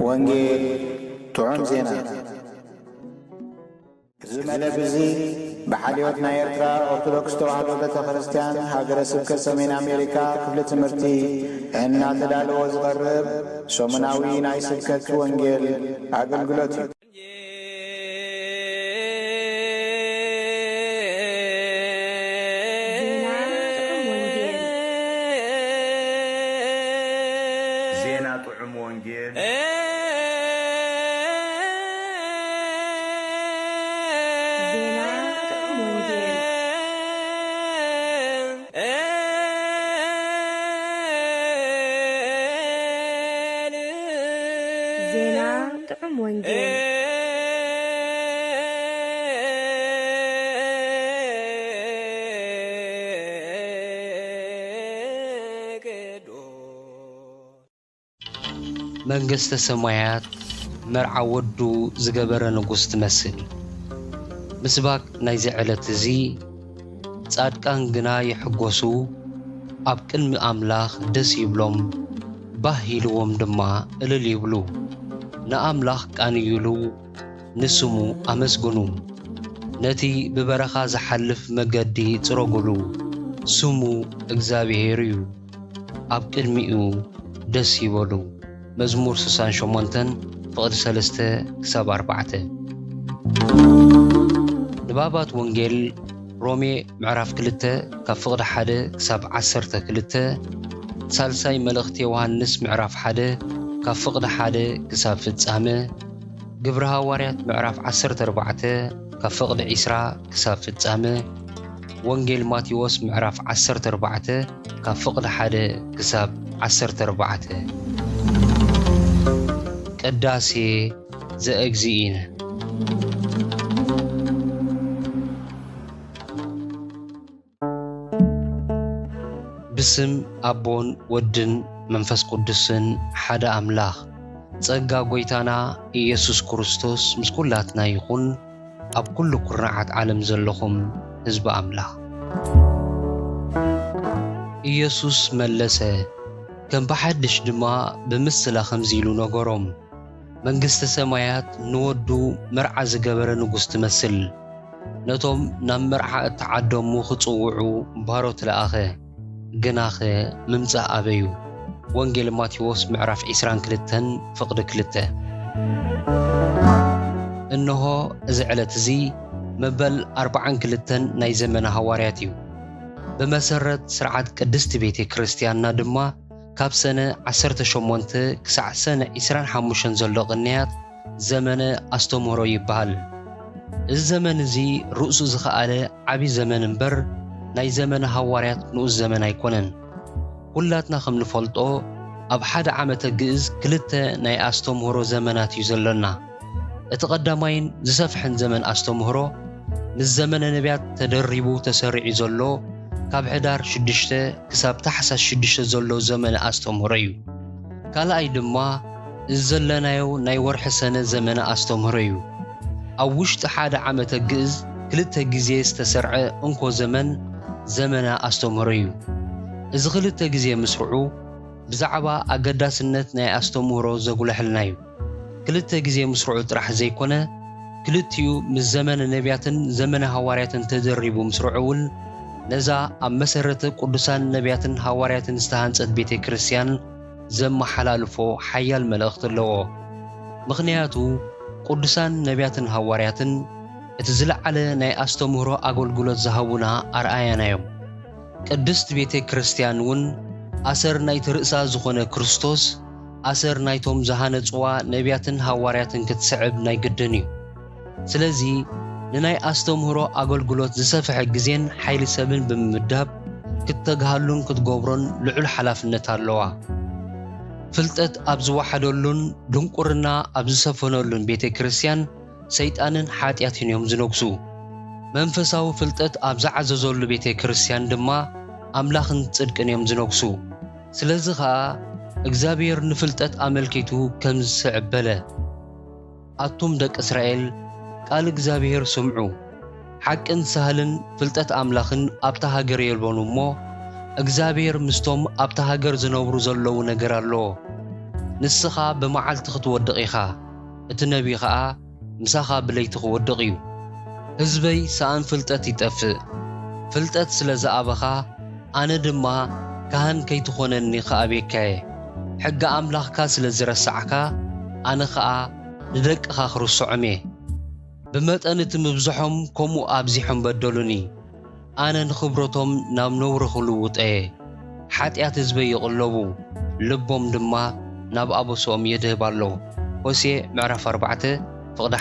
ወንጌል ጥዑም ዜና ዝመለብ እዚ ብሓልዮት ናይ ኤርትራ ኦርቶዶክስ ተዋህዶ ቤተ ክርስቲያን ሃገረ ስብከት ሰሜን ኣሜሪካ ክፍሊ ትምህርቲ እናተዳለወ ዝቐርብ ሰሙናዊ ናይ ስብከት ወንጌል ኣገልግሎት እዩ። ዜና ጥዑም ወንጌል መንግሥተ ሰማያት መርዓ ወዱ ዝገበረ ንጉሥ ትመስል። ምስባክ ናይ ዝዕለት እዚ ጻድቃን ግና ይሕጐሱ ኣብ ቅድሚ ኣምላኽ ደስ ይብሎም ባህ ኢልዎም ድማ እልል ይብሉ። ንኣምላኽ ቃንዩሉ ንስሙ ኣመስግኑ። ነቲ ብበረኻ ዝሓልፍ መገዲ ጽረጉሉ። ስሙ እግዚኣብሔር እዩ ኣብ ቅድሚኡ ደስ ይበሉ። መዝሙር 68 ፍቕዲ 3 ክሳብ 4 ንባባት ወንጌል ሮሜ ምዕራፍ 2 ካብ ፍቕዲ 1 ክሳብ 12 ሳልሳይ መልእኽቲ ዮሐንስ ምዕራፍ 1 ካብ ፍቕዲ 1 ክሳብ ፍጻመ ግብረ ሐዋርያት ምዕራፍ 14 ካብ ፍቕዲ 20 ክሳብ ፍጻመ ወንጌል ማቴዎስ ምዕራፍ 14 ካብ ፍቕዲ 1 ክሳብ 14 ቅዳሴ ዘእግዚእነ ብስም አቦን ወድን መንፈስ ቅዱስን ሓደ አምላኽ ጸጋ ጎይታና ኢየሱስ ክርስቶስ ምስ ኩላትና ይኹን። ኣብ ኩሉ ኩርናዓት ዓለም ዘለኹም ህዝቢ አምላኽ ኢየሱስ መለሰ ከም በሓድሽ ድማ ብምስላ ከምዚ ኢሉ ነገሮም መንግሥተ ሰማያት ንወዱ መርዓ ዝገበረ ንጉሥ ትመስል። ነቶም ናብ መርዓ እተዓደሙ ክጽውዑ ባሮት ለኣኸ ግናኸ ምምጻእ ኣበዩ። ወንጌል ማቴዎስ ምዕራፍ 22 ፍቕዲ 2 እነሆ እዚ ዕለት እዚ መበል 42 ናይ ዘመነ ሐዋርያት እዩ። ብመሰረት ስርዓት ቅድስቲ ቤተ ክርስቲያንና ድማ ካብ ሰነ 18 ክሳዕ ሰነ 25 ዘሎ ቅንያት ዘመነ ኣስተምህሮ ይበሃል። እዚ ዘመን እዚ ርእሱ ዝኸኣለ ዓብይ ዘመን እምበር ናይ ዘመነ ሐዋርያት ንኡስ ዘመን ኣይኮነን። ኩላትና ከም ንፈልጦ ኣብ ሓደ ዓመተ ግእዝ ክልተ ናይ ኣስተምህሮ ዘመናት እዩ ዘለና። እቲ ቀዳማይን ዝሰፍሕን ዘመን ኣስተምህሮ ምስ ዘመነ ነቢያት ተደሪቡ ተሰሪዑ ዘሎ ካብ ሕዳር 6 ክሳብ ታሕሳስ 6 ዘሎ ዘመነ ኣስተምህሮ እዩ። ካልኣይ ድማ ዘለናዮ ናይ ወርሒ ሰነ ዘመነ ኣስተምህሮ እዩ። ኣብ ውሽጢ ሓደ ዓመተ ግእዝ ክልተ ግዜ ዝተሰርዐ እንኮ ዘመን ዘመነ ኣስተምህሮ እዩ። እዚ ክልተ ግዜ ምስርዑ ብዛዕባ ኣገዳስነት ናይ ኣስተምህሮ ዘጉልሕልና እዩ። ክልተ ግዜ ምስርዑ ጥራሕ ዘይኮነ ክልቲኡ ምስ ዘመነ ነቢያትን ዘመነ ሐዋርያትን ተደሪቡ ምስርዑውን ነዛ ኣብ መሰረተ ቅዱሳን ነቢያትን ሐዋርያትን ዝተሃንጸት ቤተ ክርስቲያን ዘመሓላልፎ ሓያል መልእኽቲ ኣለዎ። ምኽንያቱ ቅዱሳን ነቢያትን ሐዋርያትን እቲ ዝለዓለ ናይ ኣስተምህሮ ኣገልግሎት ዝሃቡና ኣርኣያና እዮም። ቅድስት ቤተ ክርስቲያን እውን ኣሰር ናይቲ ርእሳ ዝኾነ ክርስቶስ ኣሰር ናይቶም ዝሃነጽዋ ነቢያትን ሐዋርያትን ክትስዕብ ናይ ግድን እዩ። ስለዚ ንናይ ኣስተምህሮ ኣገልግሎት ዝሰፍሐ ግዜን ሓይሊ ሰብን ብምምዳብ ክትተግሃሉን ክትገብሮን ልዑል ሓላፍነት ኣለዋ። ፍልጠት ኣብ ዝወሓደሉን ድንቁርና ኣብ ዝሰፈነሉን ቤተ ክርስቲያን ሰይጣንን ሓጢኣትን እዮም ዝነግሱ። መንፈሳዊ ፍልጠት ኣብ ዝዓዘዘሉ ቤተ ክርስቲያን ድማ ኣምላኽን ጽድቅን እዮም ዝነግሱ። ስለዚህ ኸዓ እግዚአብሔር ንፍልጠት አመልኪቱ ከም ዝስዕበለ አቱም ደቂ እስራኤል ቃል እግዚአብሔር ስምዑ ሓቅን ሳህልን ፍልጠት አምላኽን ኣብታ ሃገር የልቦኑ እሞ እግዚአብሔር ምስቶም ኣብታ ሃገር ዝነብሩ ዘለዉ ነገር ኣሎ ንስኻ ብመዓልቲ ክትወድቕ ኢኻ እቲ ነቢይ ኸዓ ምሳኻ ብለይቲ ክወድቕ እዩ ህዝበይ ሰኣን ፍልጠት ይጠፍእ ፍልጠት ስለ ዝኣበኻ ኣነ ድማ ካህን ከይትኾነኒ ከኣቤካየ ሕጊ ኣምላኽካ ስለ ዝረሳዕካ ኣነ ኸዓ ንደቅኻ ክርስዖም እየ ብመጠን እቲ ምብዝሖም ከምኡ ኣብዚሖም በደሉኒ ኣነ ንኽብረቶም ናብ ነውሪ ክልውጥ እየ ሓጢኣት ህዝበይ ይቕለቡ ልቦም ድማ ናብ ኣበሶኦም የድህብ ኣሎ ሆሴዕ ምዕራፍ 4 ፍቕዲ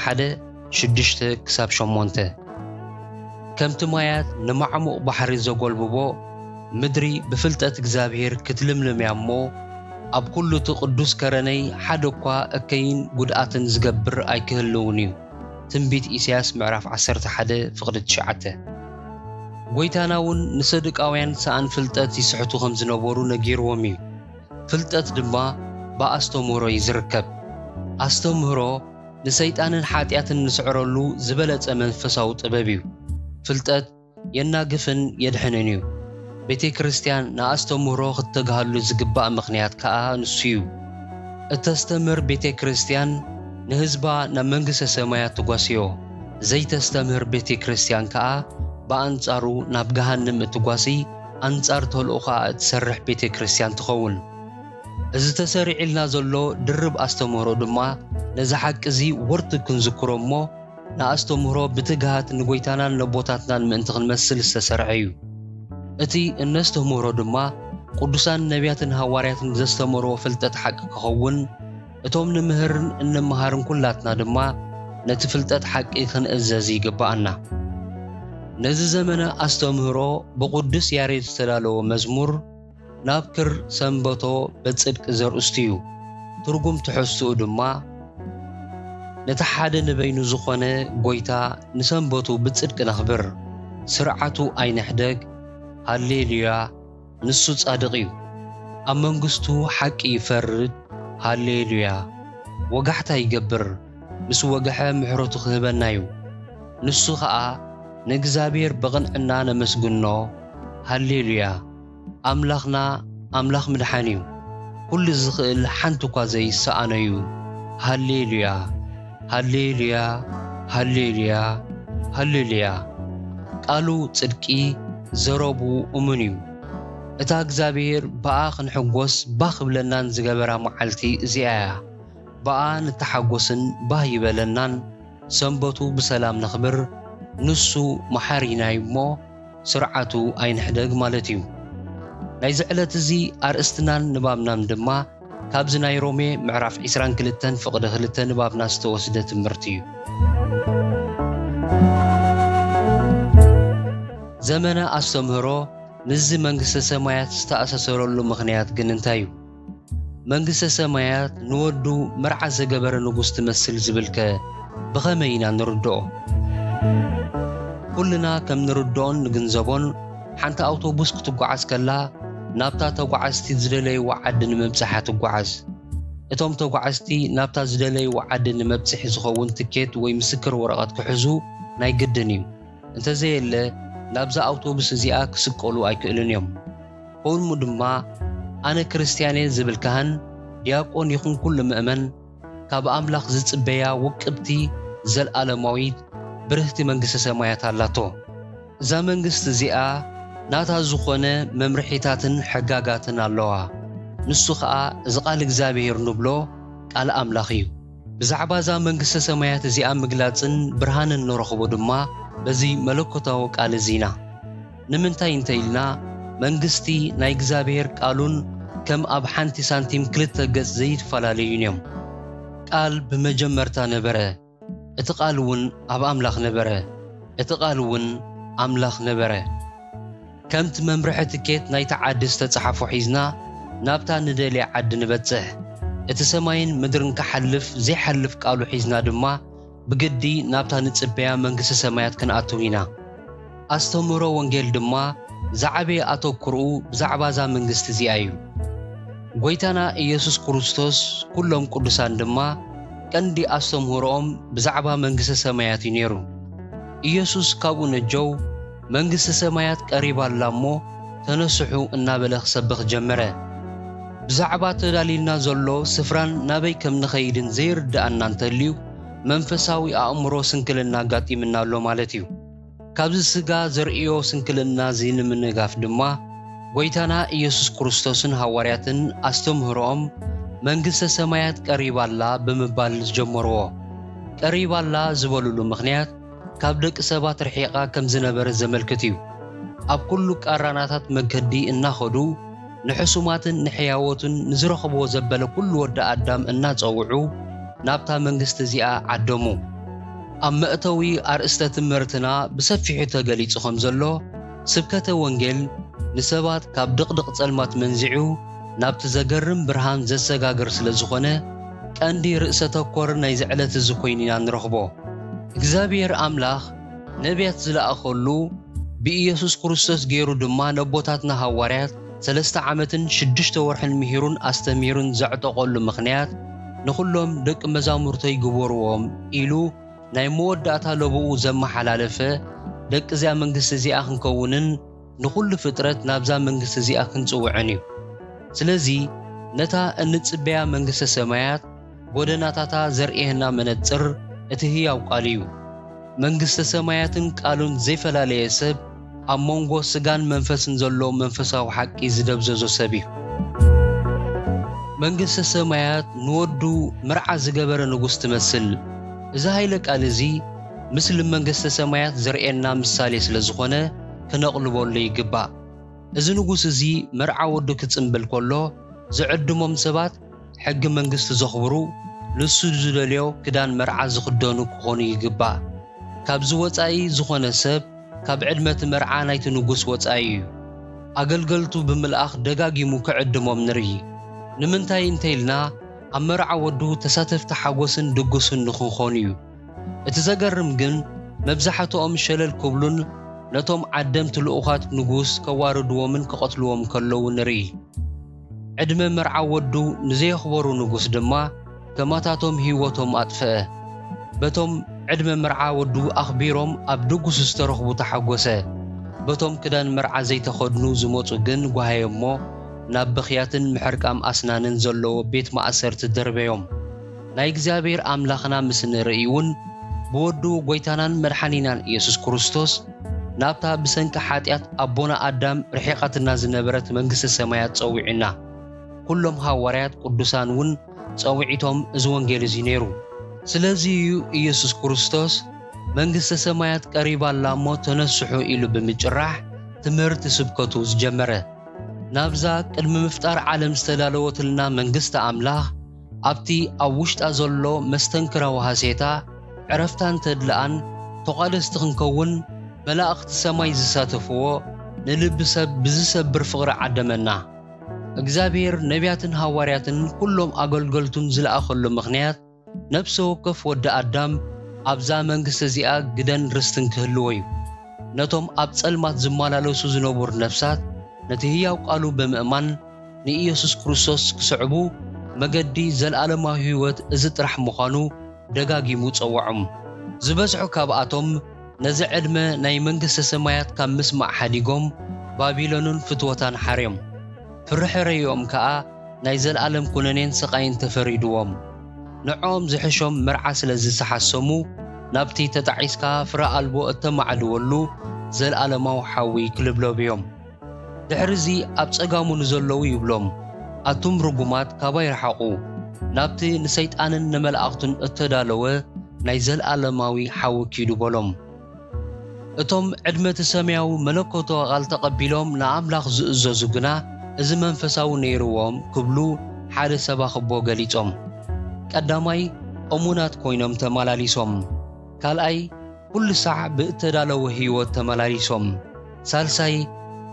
1:6-8 ከምቲ ማያት ንማዕሙቕ ባሕሪ ዘጐልብቦ ምድሪ ብፍልጠት እግዚአብሔር ክትልምልም እያ እሞ ኣብ ኩሉ እቲ ቅዱስ ከረነይ ሓደ እኳ እከይን ጉድኣትን ዝገብር ኣይክህልውን እዩ ትንቢት ኢሳያስ ምዕራፍ 11 ፍቕዲ 9 ጎይታና እውን ንሰድቃውያን ሰኣን ፍልጠት ይስሕቱ ከም ዝነበሩ ነጊርዎም እዩ ፍልጠት ድማ ብኣስተምህሮ እዩ ዝርከብ ኣስተምህሮ ንሰይጣንን ሓጢኣትን ንስዕረሉ ዝበለጸ መንፈሳዊ ጥበብ እዩ ፍልጠት የናግፍን የድሕንን እዩ ቤተ ክርስቲያን ንኣስተምህሮ ክትተጋሃሉ ዝግባእ ምኽንያት ከዓ ንሱ እዩ እተስተምህር ቤተ ክርስቲያን ንህዝባ ናብ መንግሥተ ሰማያት ትጓስዮ ዘይተስተምህር ቤተ ክርስቲያን ከዓ በኣንጻሩ ናብ ገሃንም እትጓሲ ኣንጻር ተልእኻ እትሰርሕ ቤተ ክርስቲያን ትኸውን እዚ ተሰሪዕልና ዘሎ ድርብ ኣስተምህሮ ድማ ነዚ ሓቂ እዚ ወርቲ ክንዝክሮ እሞ ንኣስተምህሮ ብትግሃት ንጎይታናን ነቦታትናን ምእንቲ ክንመስል ዝተሰርዐ እዩ እቲ እነስተምህሮ ድማ ቅዱሳን ነቢያትን ሃዋርያትን ዘስተምህርዎ ፍልጠት ሓቂ ክኸውን እቶም ንምህርን እንመሃርን ኩላትና ድማ ነቲ ፍልጠት ሓቂ ክንእዘዝ ይግባአና ነዚ ዘመነ ኣስተምህሮ ብቅዱስ ያሬድ ዝተዳለወ መዝሙር ናብ ክር ሰንበቶ በጽድቅ ዘርእስቱ እዩ ትርጉም ትሕስኡ ድማ ነቲ ሓደ ንበይኑ ዝኾነ ጎይታ ንሰንበቱ ብጽድቅ ነኽብር ስርዓቱ ኣይንሕደግ ሃሌሉያ ንሱ ጻድቕ እዩ ኣብ መንግሥቱ ሓቂ ይፈርድ ሃሌሉያ ወጋሕታ ይገብር ምስ ወግሐ ምሕረቱ ክህበና እዩ ንሱ ኸዓ ንእግዚአብሔር በቕንዕና ነመስግኖ ሃሌሉያ ኣምላኽና ኣምላኽ ምድሓን እዩ ኩሉ ዝኽእል ሓንቲ እኳ ዘይሰኣነ እዩ ሃሌሉያ ሃሌሉያ ሃሌሉያ ሃሌሉያ ቃሉ ጽድቂ ዘረቡ እሙን እዩ እታ እግዚአብሔር በኣ ክንሕጐስ ባህ ክብለናን ዝገበራ መዓልቲ እዚኣ እያ በኣ ንተሓጐስን ባህ ይበለናን ሰንበቱ ብሰላም ነኽብር ንሱ መሓሪና እዩ እሞ ስርዓቱ ኣይንሕደግ ማለት እዩ ናይዚ ዕለት እዚ ኣርእስትናን ንባብናን ድማ ካብዚ ናይ ሮሜ ምዕራፍ 22 ፍቕዲ 2 ንባብና ዝተወስደ ትምህርቲ እዩ ዘመነ ኣስተምህሮ ንዚ መንግሥተ ሰማያት ዝተኣሳሰረሉ ምኽንያት ግን እንታይ እዩ መንግሥተ ሰማያት ንወዱ መርዓ ዘገበረ ንጉሥ ትመስል ዝብልከ ብኸመይ ኢና ንርድኦ ኩልና ከም ንርድኦን ንግንዘቦን ሓንቲ ኣውቶቡስ ክትጓዓዝ ከላ ናብታ ተጓዓዝቲ ዝደለይዎ ዓዲ ንምብጽሓ ትጓዓዝ እቶም ተጓዓዝቲ ናብታ ዝደለይዎ ዓዲ ንምብጽሒ ዝኸውን ትኬት ወይ ምስክር ወረቐት ክሕዙ ናይ ግድን እዩ እንተዘየለ ናብዛ ኣውቶቡስ እዚኣ ክስቀሉ ኣይክእልን እዮም ከምኡ ድማ ኣነ ክርስቲያነ ዝብል ካህን ዲያቆን ይኹን ኩሉ ምእመን ካብ ኣምላኽ ዝጽበያ ውቅብቲ ዘለኣለማዊት ብርህቲ መንግሥተ ሰማያት ኣላቶ እዛ መንግሥቲ እዚኣ ናታ ዝኾነ መምርሒታትን ሕጋጋትን ኣለዋ ንሱ ኸዓ እዚ ቃል እግዚአብሔር ንብሎ ቃል ኣምላኽ እዩ ብዛዕባ እዛ መንግሥተ ሰማያት እዚኣ ምግላጽን ብርሃንን ንረኽቦ ድማ በዚ መለኮታዊ ቃል እዚና ንምንታይ እንተኢልና መንግሥቲ ናይ እግዚአብሔር ቃሉን ከም ኣብ ሓንቲ ሳንቲም ክልተ ገጽ ዘይትፈላለዩን እዮም ቃል ብመጀመርታ ነበረ እቲ ቃል እውን ኣብ ኣምላኽ ነበረ እቲ ቃል እውን ኣምላኽ ነበረ ከምቲ መምርሒ ትኬት ናይቲ ዓዲ ዝተጻሕፎ ሒዝና ናብታ ንደልያ ዓዲ ንበጽሕ እቲ ሰማይን ምድርን ክሓልፍ ዘይሓልፍ ቃሉ ሒዝና ድማ ብግዲ ናብታ ንጽበያ መንግሥተ ሰማያት ክንኣትው ኢና ኣስተምህሮ ወንጌል ድማ ዝዓበየ ኣተኩርኡ ብዛዕባ እዛ መንግሥቲ እዚኣ እዩ ጎይታና ኢየሱስ ክርስቶስ ኩሎም ቅዱሳን ድማ ቀንዲ አስተምህሮኦም ብዛዕባ መንግስተ ሰማያት ይነሩ ኢየሱስ ካብኡ ነጀው መንግስተ ሰማያት ቀሪባላ እሞ ተነስሑ እናበለ ክሰብኽ ጀመረ ብዛዕባ ተዳሊልና ዘሎ ስፍራን ናበይ ከም ንኸይድን ዘይርዳእና እንተልዩ መንፈሳዊ አእምሮ ስንክልና ጋጢምና ኣሎ ማለት እዩ ካብዚ ስጋ ዘርእዮ ስንክልና ንምንጋፍ ድማ ጎይታና ኢየሱስ ክርስቶስን ሐዋርያትን አስተምህሮኦም መንግስተ ሰማያት ቀሪባላ ብምባል ጀመርዎ ቀሪባላ ዝበሉሉ ምኽንያት ካብ ደቂ ሰባት ርሒቓ ከም ዝነበረ ዘመልክት እዩ ኣብ ኩሉ ቃራናታት መገዲ እናኸዱ ንሕሱማትን ንሕያወትን ንዝረኽብዎ ዘበለ ኩሉ ወዲ አዳም እናጸውዑ ናብታ መንግስቲ እዚኣ ዓደሙ ኣብ መእተዊ አርእስተ ትምህርትና ብሰፊሑ ተገሊጹ ከም ዘሎ ስብከተ ወንጌል ንሰባት ካብ ድቕድቕ ጸልማት መንዚዑ ናብቲ ዘገርም ብርሃን ዘሰጋግር ስለ ዝኾነ ቀንዲ ርእሰ ተኮር ናይ ዝዕለት እዚ ኮይኑ ኢና ንረኽቦ እግዚአብሔር አምላኽ ነቢያት ዝለኣኸሉ ብኢየሱስ ክርስቶስ ገይሩ ድማ ነቦታትና ሐዋርያት 3 ዓመትን 6 ወርሕን ምሂሩን አስተሚሩን ዘዕጠቐሉ ምኽንያት ንኹሎም ደቂ መዛሙርተይ ግበርዎም ኢሉ ናይ መወዳእታ ለብኡ ዘመሓላለፈ ደቂ እዚኣ መንግስቲ እዚኣ ክንከውንን ንኹሉ ፍጥረት ናብዛ መንግስቲ እዚኣ ክንጽውዕን እዩ ስለዚ ነታ እንጽበያ መንግስተ ሰማያት ጎደናታታ ዘርእየና መነጽር እቲ ህያው ቃል እዩ መንግስተ ሰማያትን ቃሉን ዘይፈላለየ ሰብ ኣብ መንጎ ስጋን መንፈስን ዘሎ መንፈሳዊ ሓቂ ዝደብዘዞ ሰብ እዩ መንግስተ ሰማያት ንወዱ ምርዓ ዝገበረ ንጉስ ትመስል እዚ ሃይለ ቃል እዚ ምስሊ መንግስተ ሰማያት ዘርእየና ምሳሌ ስለ ዝኾነ ክነቕልበሉ ይግባእ እዚ ንጉስ እዚ ምርዓ ወዱ ክጽምብል ከሎ ዝዕድሞም ሰባት ሕጊ መንግስቲ ዘኽብሩ ንሱ ዝደልዮ ክዳን መርዓ ዝኽደኑ ክኾኑ ይግባእ ካብዚ ወጻኢ ዝኾነ ሰብ ካብ ዕድመት መርዓ ናይቲ ንጉስ ወጻኢ እዩ ኣገልገልቱ ብምልኣኽ ደጋጊሙ ክዕድሞም ንርኢ ንምንታይ እንተይልና ኣብ መርዓ ወዱ ተሳተፍቲ ሓጎስን ድግሱን ንኽኾኑ እዩ እቲ ዘገርም ግን መብዛሕትኦም ሸለል ክብሉን ነቶም ዓደምቲ ልኡኻት ንጉስ ከዋርድዎምን ክቐትልዎም ከለዉ ንርኢ ዕድመ መርዓ ወዱ ንዘይኽበሩ ንጉስ ድማ ከማታቶም ህይወቶም አጥፍአ በቶም ዕድመ መርዓ ወዱ ኣኽቢሮም ኣብ ድግሱ ዝተረኽቡ ተሓጎሰ በቶም ክዳን መርዓ ዘይተኸድኑ ዝመፁ ግን ጓሃዮሞ ናብ ብኽያትን ምሕርቃም ኣስናንን ዘለዎ ቤት ማእሰርቲ ደርበዮም ናይ እግዚአብሔር አምላኽና ምስ ንርኢ እውን ብወዱ ጎይታናን መድሓኒናን ኢየሱስ ክርስቶስ ናብታ ብሰንኪ ኃጢአት አቦና አዳም ርሒቓትና ዝነበረት መንግስተ ሰማያት ጸዊዕና ኩሎም ሐዋርያት ቅዱሳን እውን ጸዊዒቶም እዚ ወንጌል እዚ ነይሩ ስለዚ ኢየሱስ ክርስቶስ መንግስተ ሰማያት ቀሪባላ እሞ ተነስሑ ኢሉ ብምጭራሕ ትምህርቲ ስብከቱ ዝጀመረ ናብዛ ቅድሚ ምፍጣር ዓለም ዝተዳለወትልና መንግስቲ አምላኽ ኣብቲ ኣብ ውሽጣ ዘሎ መስተንክራዊ ሃሴታ ዕረፍታን ተድልኣን ተቓለስቲ ክንከውን መላእኽቲ ሰማይ ዝሳተፍዎ ንልቢ ሰብ ብዝሰብር ፍቕሪ ዓደመና እግዚአብሔር ነቢያትን ሐዋርያትን ኩሎም ኣገልገልቱን ዝለኣኸሉ ምኽንያት ነፍሲ ወከፍ ወዲ አዳም ኣብዛ መንግስቲ እዚኣ ግደን ርስትን ክህልዎ እዩ ነቶም ኣብ ጸልማት ዝመላለሱ ዝነበሩ ነፍሳት ነቲ ህያው ቃሉ ብምእማን ንኢየሱስ ክርስቶስ ክስዕቡ መገዲ ዘለዓለማዊ ህይወት እዚ ጥራሕ ምዃኑ ደጋጊሙ ጸውዖም ዝበዝሑ ካብኣቶም ነዚ ዕድመ ናይ መንግስተ ሰማያት ካብ ምስማዕ ሓዲጎም ባቢሎንን ፍትወታን ሓርዮም ፍርሕረዮም ከዓ ናይ ዘለዓለም ኩነኔን ስቃይን ተፈሪድዎም ንዖም ዝሕሾም መርዓ ስለ ዝሰሓሰሙ ናብቲ ተጣዒስካ ፍረ ኣልቦ እተማዕድወሉ ዘለዓለማዊ ሓዊ ክልብለብዮም ድሕሪዚ ኣብ ጸጋሙ ንዘለዉ ይብሎም ኣቱም ርጉማት ካባ ይርሓቑ ናብቲ ንሰይጣንን ንመላእኽቱን እተዳለወ ናይ ዘለዓለማዊ ሓዊ ኪዱ በሎም እቶም ዕድመቲ ሰማያዊ መለኮታዊ ቃል ተቐቢሎም ንኣምላኽ ዝእዘዙ ግና እዚ መንፈሳዊ ነይርዎም ክብሉ ሓደ ሰባኽቦ ገሊጾም ቀዳማይ እሙናት ኮይኖም ተመላሊሶም ካልኣይ ኩሉ ሰዕ ብእተዳለወ ህይወት ተመላሊሶም ሳልሳይ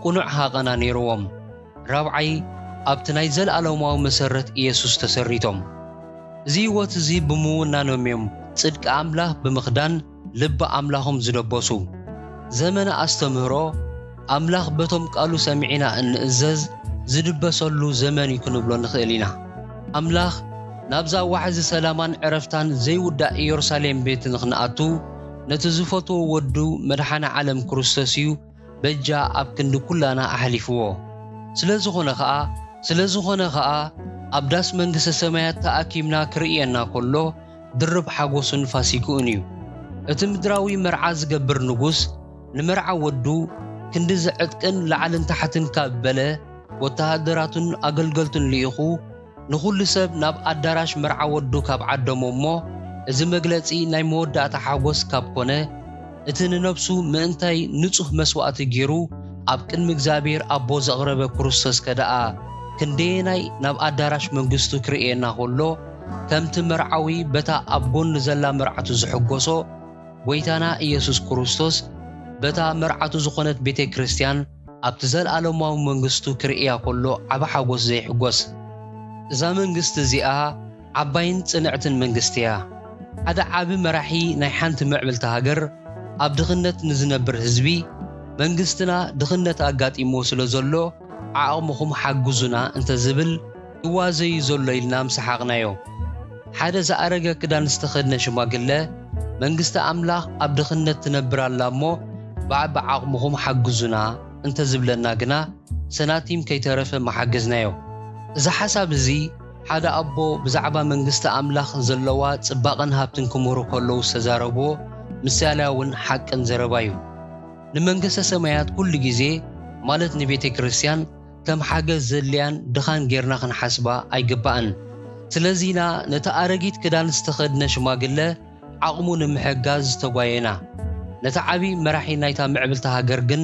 ቁኑዕ ሃቐና ነይርዎም ራብዓይ ኣብቲ ናይ ዘለዓለማዊ መሰረት ኢየሱስ ተሰሪቶም እዚ ህይወት እዚ ብምውናኖም እዮም ጽድቂ ኣምላኽ ብምኽዳን ልቢ ኣምላኾም ዝለበሱ ዘመነ ኣስተምህሮ ኣምላኽ በቶም ቃሉ ሰሚዒና እንእዘዝ ዝድበሰሉ ዘመን ይኩንብሎ ንኽእል ኢና ኣምላኽ ናብዛ ዋሕዚ ሰላማን ዕረፍታን ዘይውዳእ ኢየሩሳሌም ቤት ንኽንኣቱ ነቲ ዝፈትዎ ወዱ መድሓነ ዓለም ክርስቶስ እዩ በጃ ኣብ ክንዲ ኩላና ኣሕሊፍዎ ስለዝኾነ ኸዓ ኣብ ዳስ መንግስተ ሰማያት ተኣኪብና ክርኢየና ከሎ ድርብ ሓጎሱን ፋሲኩን እዩ እቲ ምድራዊ መርዓ ዝገብር ንጉስ ንመርዓ ወዱ ክንዲ ዝዕጥቅን ላዕልን ታሕትን ካብ በለ ወተሃደራቱን ኣገልገልቱን ልኢኹ ንኹሉ ሰብ ናብ ኣዳራሽ መርዓ ወዱ ካብ ዓደሞ እሞ እዚ መግለጺ ናይ መወዳእታ ሓጎስ ካብ ኮነ እቲ ንነብሱ ምእንታይ ንጹህ መስዋዕቲ ገይሩ ኣብ ቅድሚ እግዚአብሔር ኣቦ ዘቕረበ ክርስቶስ ከደኣ ክንደየናይ ናብ ኣዳራሽ መንግስቱ ክርኤና ከሎ ከምቲ መርዓዊ በታ ኣብ ጎኑ ዘላ መርዓቱ ዝሕጎሶ ጎይታና ኢየሱስ ክርስቶስ በታ መርዓቱ ዝኾነት ቤተ ክርስቲያን ኣብቲ ዘለኣለማዊ መንግስቱ ክርኤያ ከሎ ዓበ ሓጎስ ዘይሕጎስ እዛ መንግስቲ እዚኣ ዓባይን ጽንዕትን መንግስቲ እያ ሓደ ዓቢ መራሒ ናይ ሓንቲ ምዕብልቲ ሃገር ኣብ ድኽነት ንዝነብር ህዝቢ መንግስትና ድኽነት ኣጋጢሞ ስለ ዘሎ ዓቕምኹም ሓግዙና እንተዝብል ይዋዘዩ ዘሎ ኢልና ምሰሓቕናዮ ሓደ ዝኣረገ ክዳን ዝተኸድነ ሽማግለ መንግስቲ ኣምላኽ ኣብ ድኽነት ትነብራላ እሞ ብዓቢ ዓቕምኹም ሓግዙና እንተዝብለና ግና ሰናቲም ከይተረፈ መሓገዝናዮ እዚ ሓሳብ እዚ ሓደ ኣቦ ብዛዕባ መንግስቲ ኣምላኽ ዘለዋ ጽባቐን ሃብትን ክምህሩ ከለዉ ዝተዛረብዎ ምሳልያውን ሓቅን ዘረባ እዩ ንመንግስተ ሰማያት ኩሉ ግዜ ማለት ንቤተ ክርስቲያን ከም ሓገዝ ዘድልያን ድኻን ጌርና ክንሓስባ ኣይግባእን ስለዚና ነቲ ኣረጊት ክዳን ዝተኸድነ ሽማግለ ዓቕሙ ንምሕጋዝ ዝተጓየና ነቲ ዓቢ መራሒ ናይታ ምዕብልቲ ሃገር ግን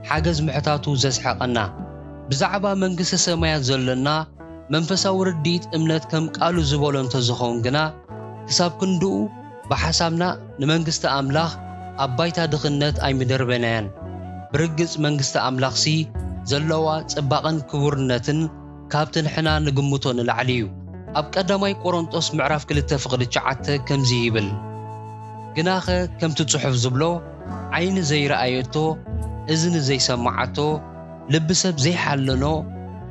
ሓገዝ ምሕታቱ ዘስሐቐና ብዛዕባ መንግስተ ሰማያት ዘለና መንፈሳዊ ርዲት እምነት ከም ቃሉ ዝበሎ እንተዝኸውን ግና ክሳብ ክንድኡ ብሓሳብና ንመንግስቲ ኣምላኽ ኣብ ባይታ ድኽነት ኣይምደርበናያን ብርግጽ መንግስቲ ኣምላኽሲ ዘለዋ ጽባቐን ክቡርነትን ካብቲ ንሕና ንግምቶ ንላዕሊ እዩ ኣብ ቀዳማይ ቆሮንጦስ ምዕራፍ 2:9 ከምዚ ይብል ግናኸ ከምቲ ጽሑፍ ዝብሎ ዓይኒ ዘይረኣየቶ እዝኒ ዘይሰማዓቶ ልቢ ሰብ ዘይሓለኖ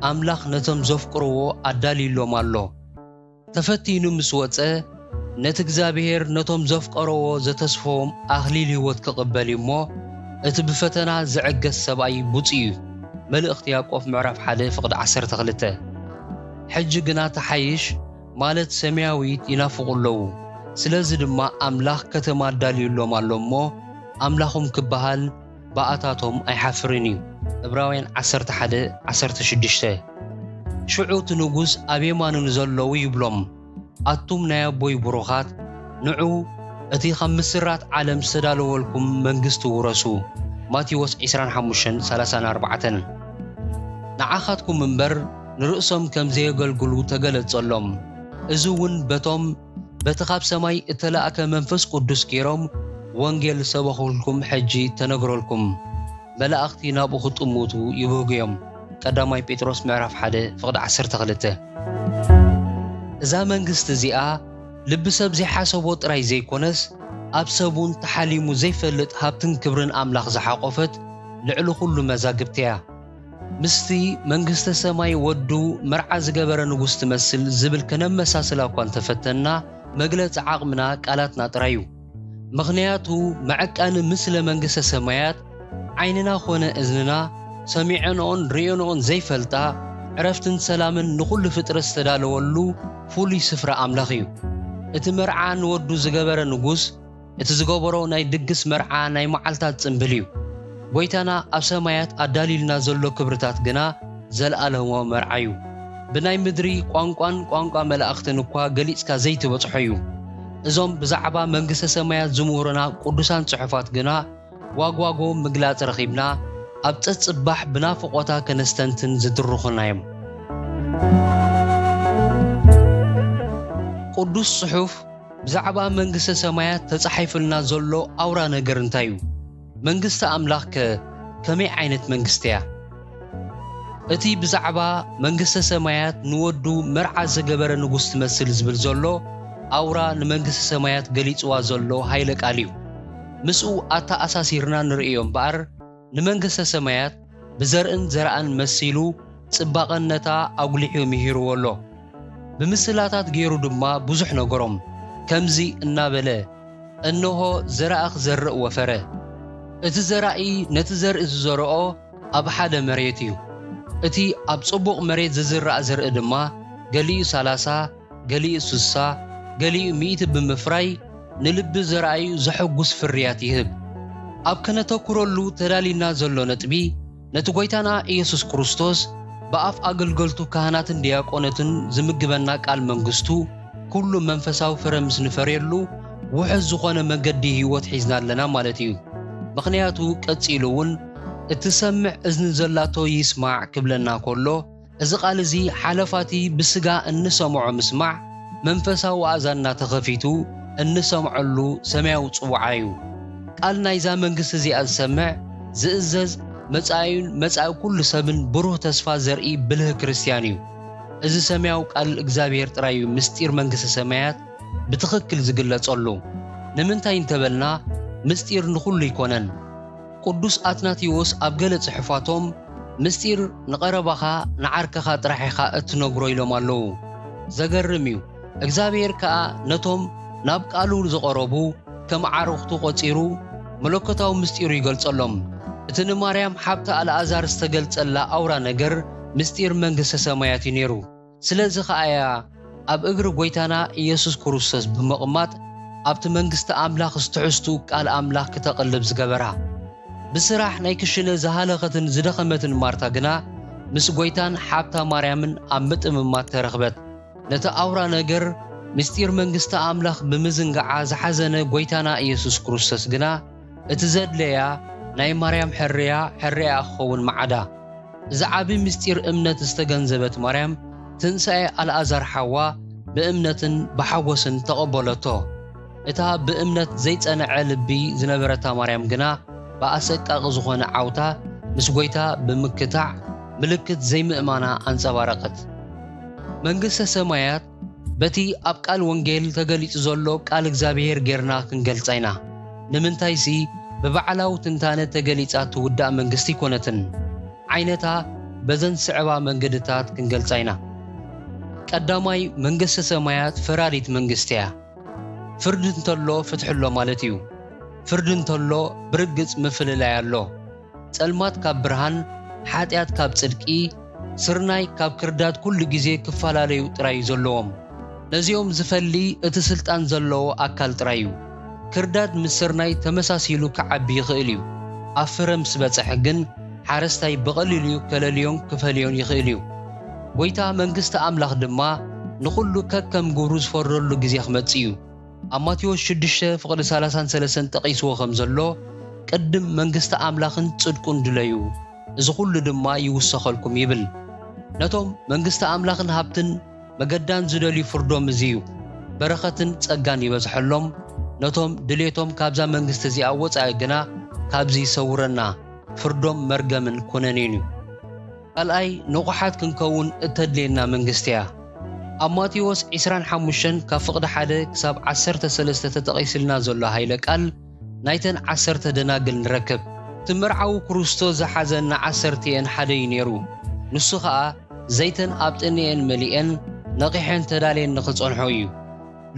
ኣምላኽ ነቶም ዘፍቅርዎ ኣዳሊሎም ኣሎ ተፈቲኑ ምስ ወፀ ነቲ እግዚአብሔር ነቶም ዘፍቀርዎ ዘተስፎም ኣኽሊል ህይወት ክቕበል እሞ እቲ ብፈተና ዝዕገስ ሰብኣይ ቡፅ እዩ መልእኽቲ ያዕቆብ ምዕራፍ 1:12 ሕጂ ግና ተሓይሽ ማለት ሰማያዊት ይናፍቑለዉ ስለዚ ድማ ኣምላኽ ከተማ ኣዳሊሎም ኣሎ እሞ ኣምላኹም ክበሃል በኣታቶም ኣይሓፍርን እዩ ዕብራውያን 11:16 ሽዑት ንጉስ ኣብ የማኑ ዘለዉ ይብሎም ኣቱም ናይ ኣቦይ ብሩኻት ንዑ እቲ ካብ ምስራት ዓለም ዝተዳለወልኩም መንግስቲ ውረሱ ማቴዎስ 25:34 ንዓኻትኩም እምበር ንርእሶም ከም ዘየገልግሉ ተገለጸሎም እዚ እውን በቲ ካብ ሰማይ እተላእከ መንፈስ ቅዱስ ገይሮም ወንጌል ሰበኹልኩም ሕጂ ተነግረልኩም መላእኽቲ ናብኡ ክጥምቱ ይብህግዮም ቀዳማይ ጴጥሮስ ምዕራፍ 1:12 እዛ መንግስቲ እዚኣ ልቢ ሰብ ዘይሓሰቦ ጥራይ ዘይኮነስ ኣብ ሰቡን ተሓሊሙ ዘይፈልጥ ሃብትን ክብርን ኣምላኽ ዝሓቆፈት ልዕሊ ኩሉ መዛግብቲ እያ ምስቲ መንግስተ ሰማይ ወዱ መርዓ ዝገበረ ንጉስ ትመስል ዝብል ከነመሳስላ እኳ እንተፈተና መግለፂ ዓቕምና ቃላትና ጥራይ እዩ ምኽንያቱ መዐቃኒ ምስለ መንግስተ ሰማያት ዓይንና ኮነ እዝንና ሰሚዕንኦን ርእዮንኦን ዘይፈልጣ ዕረፍትን ሰላምን ንኹሉ ፍጥረት ዝተዳለወሉ ፍሉይ ስፍራ ኣምላኽ እዩ እቲ መርዓ ንወዱ ዝገበረ ንጉስ እቲ ዝገበሮ ናይ ድግስ መርዓ ናይ መዓልታት ጽምብል እዩ ጎይታና ኣብ ሰማያት ኣዳሊልና ዘሎ ክብርታት ግና ዘለኣለማዊ መርዓ እዩ ብናይ ምድሪ ቋንቋ መላእኽትን እኳ ገሊጽካ ዘይትበጽሖ እዩ እዞም ብዛዕባ መንግስተ ሰማያት ዝምሁሩና ቅዱሳን ጽሑፋት ግና ዋግዋጎ ምግላጽ ረኺብና ኣብ ፀጽባሕ ብናፍቆታ ከነስተንትን ዝድርኹና እዮም ቅዱስ ጽሑፍ ብዛዕባ መንግስተ ሰማያት ተጻሒፉልና ዘሎ ኣውራ ነገር እንታይ እዩ መንግስተ ኣምላኽ ከመይ ዓይነት መንግስቲ እያ እቲ ብዛዕባ መንግስተ ሰማያት ንወዱ መርዓ ዝገበረ ንጉስ ትመስል ዝብል ዘሎ ኣውራ ንመንግስተ ሰማያት ገሊጽዋ ዘሎ ሃይለ ቃል እዩ ምስኡ ኣተኣሳሲርና ንርእዮ እምበኣር ንመንግስተ ሰማያት ብዘርእን ዘርአን መሲሉ ጽባቐነታ ኣጉሊሑ ምሂርዎ ኣሎ ብምስላታት ገይሩ ድማ ብዙሕ ነገሮም ከምዚ እናበለ እነሆ ዘራእኽ ዘርእ ወፈረ እቲ ዘራኢ ነቲ ዘርኢ ዝዘርኦ ኣብ ሓደ መሬት እዩ እቲ ኣብ ጽቡቕ መሬት ዝዝራእ ዘርኢ ድማ ገሊኡ 30 ገሊኡ 60 ገሊኡ 100 ብምፍራይ ንልቢ ዘራእዩ ዘሐጉስ ፍርያት ይህብ ኣብ ከነተኩረሉ ተዳሊና ዘሎ ነጥቢ ነቲ ጎይታና ኢየሱስ ክርስቶስ በኣፍ ኣገልገልቱ ካህናትን ዲያቆናትን ዝምግበና ቃል መንግስቱ ኩሉ መንፈሳዊ ፍረ ምስ ንፈርየሉ ውሕዝ ዝኾነ መገዲ ህይወት ሒዝና ኣለና ማለት እዩ ምኽንያቱ ቀፂሉ እውን እትሰምዕ እዝኒ ዘላቶ ይስማዕ ክብለና ከሎ እዚ ቃል እዚ ሓለፋቲ ብስጋ እንሰምዖ ምስማዕ መንፈሳዊ ኣዛንና ተኸፊቱ እንሰምዐሉ ሰማያዊ ጽዋዕ እዩ ቃል ናይዛ መንግስቲ እዚኣ ዝሰምዕ ዝእዘዝ መጻኢ ኩሉ ሰብን ብሩህ ተስፋ ዘርኢ ብልህ ክርስቲያን እዩ እዚ ሰማያዊ ቃል እግዚአብሔር ጥራይ ምስጢር መንግስቲ ሰማያት ብትኽክል ዝግለጸሉ ንምንታይ እንተበልና ምስጢር ንኹሉ ይኮነን ቅዱስ አትናቴዎስ ኣብ ገለ ጽሑፋቶም ምስጢር ንቐረባኻ ንዓርከኻ ጥራሕኻ እትነግሮ ኢሎም ኣለዉ ዘገርም እዩ እግዚአብሔር ከዓ ነቶም ናብ ቃሉ ዝቐረቡ ከም ዓርኽቱ ቆፂሩ መለኮታዊ ምስጢሩ ይገልጸሎም እቲ ንማርያም ሓብታ አልዓዛር ዝተገልጸላ ኣውራ ነገር ምስጢር መንግስቲ ሰማያት እዩ ነይሩ ስለዚ ኸኣያ ኣብ እግሪ ጎይታና ኢየሱስ ክርስቶስ ብምቕማጥ ኣብቲ መንግስቲ ኣምላኽ ዝተሕዝቱ ቃል ኣምላኽ ክተቐልብ ዝገበራ ብስራሕ ናይ ክሽነ ዝሃለኸትን ዝደኸመትን ማርታ ግና ምስ ጎይታን ሓብታ ማርያምን ኣብ ምጥምማት ተረኽበት ነቲ ኣውራ ነገር ምስጢር መንግስቲ ኣምላኽ ብምዝንጋዓ ዝሓዘነ ጎይታና ኢየሱስ ክርስቶስ ግና እቲ ዘድለያ ናይ ማርያም ሕርያ ክኸውን መዓዳ እዚ ዓቢ ምስጢር እምነት ዝተገንዘበት ማርያም ትንሣኤ አልዓዛር ሓዋ ብእምነትን ብሓጎስን ተቐበለቶ እታ ብእምነት ዘይጸንዐ ልቢ ዝነበረታ ማርያም ግና ብኣሰቃቂ ዝኾነ ዓውታ ምስ ጎይታ ብምክታዕ ምልክት ዘይምእማና ኣንጸባረቐት መንግስቲ ሰማያት በቲ ኣብ ቃል ወንጌል ተገሊጹ ዘሎ ቃል እግዚአብሔር ጌርና ክንገልጻ ኢና ንምንታይሲ በባዕላዊ ትንታነ ተገሊጻ ትውዳእ መንግስቲ ይኮነትን ዓይነታ በዘን ስዕባ መንገድታት ክንገልጻ ኢና ቀዳማይ መንግስቲ ሰማያት ፈራሪት መንግስቲ እያ ፍርድ እንተሎ ፍትሕሎ ማለት እዩ ፍርድ እንተሎ ብርግጽ ምፍልላይ ኣሎ ጸልማት ካብ ብርሃን ሓጢያት ካብ ጽድቂ ስርናይ ካብ ክርዳድ ኩሉ ግዜ ክፈላለዩ ጥራይ ዘለዎም ነዚኦም ዝፈሊ እቲ ስልጣን ዘለዎ ኣካል ጥራይ እዩ ክርዳድ ምስ ስርናይ ተመሳሲሉ ክዓቢ ይኽእል እዩ ኣብ ፍረ ምስ በጽሐ ግን ሓረስታይ ብቐሊሉ ከለልዮን ክፈልዮን ይኽእል እዩ ጎይታ መንግስቲ ኣምላኽ ድማ ንኹሉ ከከም ግብሩ ዝፈረሉ ግዜ ክመጽእ እዩ ኣብ ማቴዎስ 6:33 ጠቒስዎ ከም ዘሎ ቅድም መንግስቲ ኣምላኽን ጽድቁን ድለዩ እዚ ኩሉ ድማ ይውሰኸልኩም ይብል ነቶም መንግስቲ ኣምላኽን ሃብትን መገዳን ዝደልዩ ፍርዶም እዚ እዩ በረኸትን ጸጋን ይበዝሐሎም ነቶም ድሌቶም ካብዛ መንግስቲ እዚኣ ወጻኢ ግና ካብዚ ይሰውረና ፍርዶም መርገምን ኩነኔን እዩ ካልኣይ ንቑሓት ክንከውን እተድልየና መንግስቲ እያ ኣብ ማቴዎስ 25 ካብ ፍቕዲ 1 ክሳብ 13 ተጠቒስልና ዘሎ ሃይለ ቃል ናይተን 10 ደናግል ንረክብ ትምርዓዊ ክርስቶስ ዝሓዘና 10 ሓደ እዩ ነይሩ ንሱ ከዓ ዘይተን ኣብ ጥንኤን መሊአን ነቂሐን ተዳልየን ንኽጸንሖ እዩ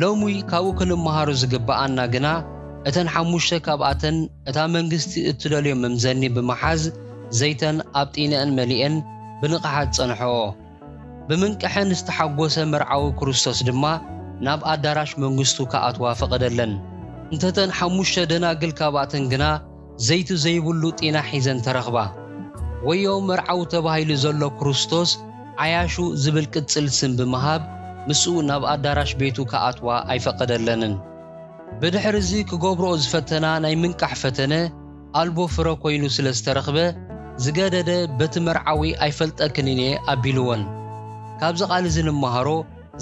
ሎሚ ካብኡ ክንመሃሩ ዝግባኣና ግና እተን 5 ካብኣተን እታ መንግስቲ እትደልዮ መምዘኒ ብምሓዝ ዘይተን ኣብ ጢንአን መሊአን ብንቕሓት ጸንሖ ብምንቅሐን ዝተሓጎሰ መርዓዊ ክርስቶስ ድማ ናብ ኣዳራሽ መንግስቱ ከኣትዋ ፈቐደለን እንተተን 5 ደናግል ካብኣተን ግና ዘይቱ ዘይብሉ ጢና ሒዘን ተረኽባ ወዮ መርዓዊ ተባሂሉ ዘሎ ክርስቶስ ዓያሹ ዝብል ቅጽል ስም ብምሃብ ምስኡ ናብ ኣዳራሽ ቤቱ ከኣትዋ ኣይፈቐደለንን ብድሕሪ እዚ ክገብርኦ ዝፈተና ናይ ምንቃሕ ፈተነ ኣልቦ ፍረ ኮይኑ ስለ ዝተረኽበ ዝገደደ በቲ መርዓዊ ኣይፈልጠክን እየ ኣቢልዎን ካብዚ ቃል እዚ ንመሃሮ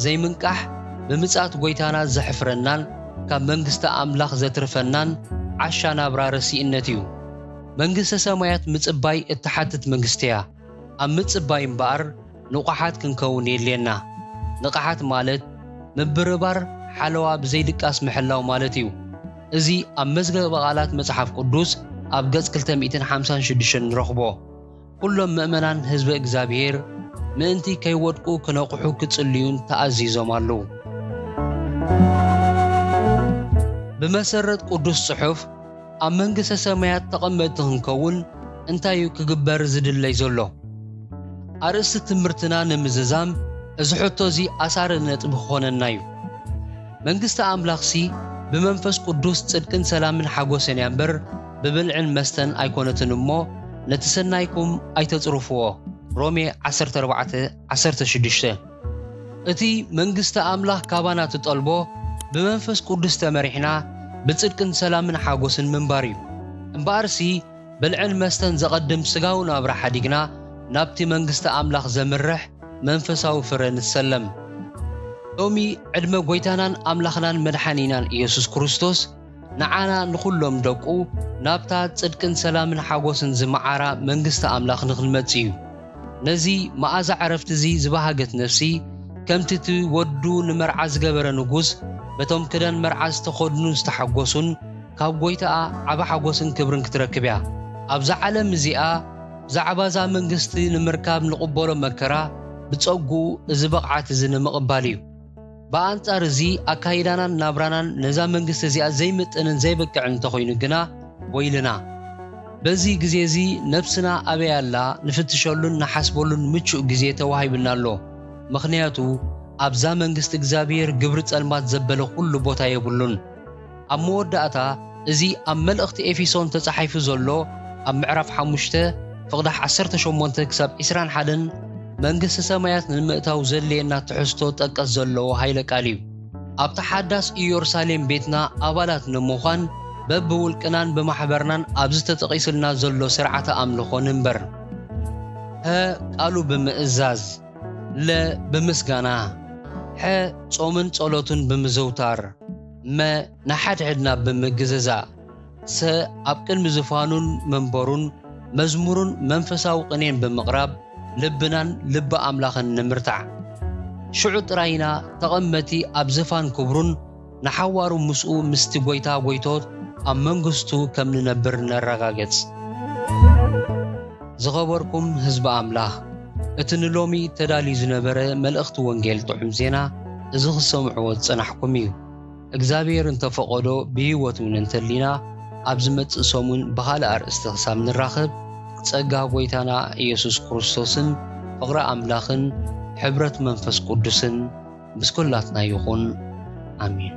ዘይምንቃሕ ብምጽኣት ጎይታና ዘሕፍረናን ካብ መንግስቲ ኣምላኽ ዘትርፈናን ዓሻ ናብራ ረሲእነት እዩ መንግስቲ ሰማያት ምጽባይ እትሓትት መንግስቲ እያ ኣብ ምጽባይ እምበኣር ንቑሓት ክንከውን የድልየና ንቕሓት ማለት ምብርባር ሓለዋ ብዘይድቃስ ምሕላው ማለት እዩ እዚ ኣብ መዝገበ ቃላት መጽሓፍ ቅዱስ ኣብ ገጽ 256 ንረኽቦ ኩሎም ምእመናን ህዝቢ እግዚአብሔር ምእንቲ ከይወድቁ ክነቁሑ ክጽልዩን ተኣዚዞም ኣለዉ። ብመሰረት ቅዱስ ጽሑፍ ኣብ መንግሥተ ሰማያት ተቐመጥቲ ክንከውን እንታይ እዩ ክግበር ዝድለይ ዘሎ? ኣርእስቲ ትምህርትና ንምዝዛም እዚ ሕቶ እዚ ኣሳሪ ነጥቢ ክኾነና እዩ። መንግሥቲ ኣምላኽሲ ብመንፈስ ቅዱስ ጽድቅን ሰላምን ሓጎስን እያ እምበር ብብልዕን መስተን ኣይኮነትን እሞ ነቲ ሰናይኩም ኣይተጽርፍዎ። ሮሜ 14:16 እቲ መንግሥቲ ኣምላኽ ካባና ትጠልቦ ብመንፈስ ቅዱስ ተመሪሕና ብጽድቅን ሰላምን ሓጎስን ምንባር እዩ። እምበኣርሲ ብልዕን መስተን ዘቐድም ስጋዊ ናብራ ሓዲግና ናብቲ መንግሥቲ ኣምላኽ ዘምርሕ መንፈሳዊ ፍረ ንሰለም። ሎሚ ዕድመ ጐይታናን ኣምላኽናን መድሓኒናን ኢየሱስ ክርስቶስ ንዓና ንኹሎም ደቁ ናብታ ጽድቅን ሰላምን ሓጎስን ዝመዓራ መንግሥቲ ኣምላኽ ንኽንመጽእ እዩ። ነዚ መዓዛ ዕረፍቲ እዚ ዝበሃገት ነፍሲ ከምቲ እቲ ወዱ ንመርዓ ዝገበረ ንጉስ በቶም ክዳን መርዓ ዝተኸድኑን ዝተሓጐሱን ካብ ጐይታኣ ዓባ ሓጐስን ክብርን ክትረክብ እያ። ኣብዛ ዓለም እዚኣ ብዛዕባ እዛ መንግሥቲ ንምርካብ ንቕበሎ መከራ ብጸጉኡ እዚ በቕዓት እዚ ንምቕባል እዩ። ብኣንጻር እዚ ኣካይዳናን ናብራናን ነዛ መንግሥቲ እዚኣ ዘይምጥንን ዘይበቅዕን እንተኾይኑ ግና ወይልና በዚ ግዜ እዚ ነፍስና ኣበይ ኣላ ንፍትሸሉን ንሓስበሉን ምቹእ ግዜ ተዋሂብና ኣሎ። ምኽንያቱ ኣብዛ መንግሥቲ እግዚኣብሔር ግብሪ ጸልማት ዘበለ ኩሉ ቦታ የብሉን። ኣብ መወዳእታ እዚ ኣብ መልእኽቲ ኤፌሶን ተጻሒፉ ዘሎ ኣብ ምዕራፍ 5 ፍቕዳሕ 18 ክሳብ 21 መንግሥቲ ሰማያት ንምእታው ዘድልየና ትሕዝቶ ጠቀስ ዘለዎ ሃይለ ቃል እዩ። ኣብ ተሓዳስ ኢየሩሳሌም ቤትና ኣባላት ንምዃን በብውልቅናን ብማሕበርናን ኣብዚ ተጠቒስልና ዘሎ ስርዓተ ኣምልኾ ንንበር። ቃሉ ብምእዛዝ፣ ብምስጋና፣ ጾምን ጸሎትን ብምዝውታር፣ ንሓድሕድና ብምግዝዛእ፣ ኣብ ቅድሚ ዝፋኑን መንበሩን መዝሙሩን መንፈሳዊ ቅኔን ብምቕራብ ልብናን ልቢ ኣምላኽን ንምርታዕ ሽዑ ጥራይና ተቐመቲ ኣብ ዝፋን ክብሩን ንሓዋሩ ምስኡ ምስቲ ጐይታ ጐይቶት ኣብ መንግሥቱ ከም ንነብር ነረጋገጽ። ዝኸበርኩም ህዝቢ ኣምላኽ እቲ ንሎሚ ተዳልዩ ዝነበረ መልእኽቲ ወንጌል ጥዑም ዜና እዚ ክሰምዕዎ ዝጸናሕኩም እዩ። እግዚኣብሔር እንተፈቐዶ ብህይወት እውን እንተሊና ኣብ ዝመጽእ ሰሙን ብኻልእ ኣርእስቲ ክሳብ ንራኸብ ጸጋ ጐይታና ኢየሱስ ክርስቶስን ፍቕሪ ኣምላኽን ሕብረት መንፈስ ቅዱስን ምስ ኩላትና ይኹን። ኣሜን።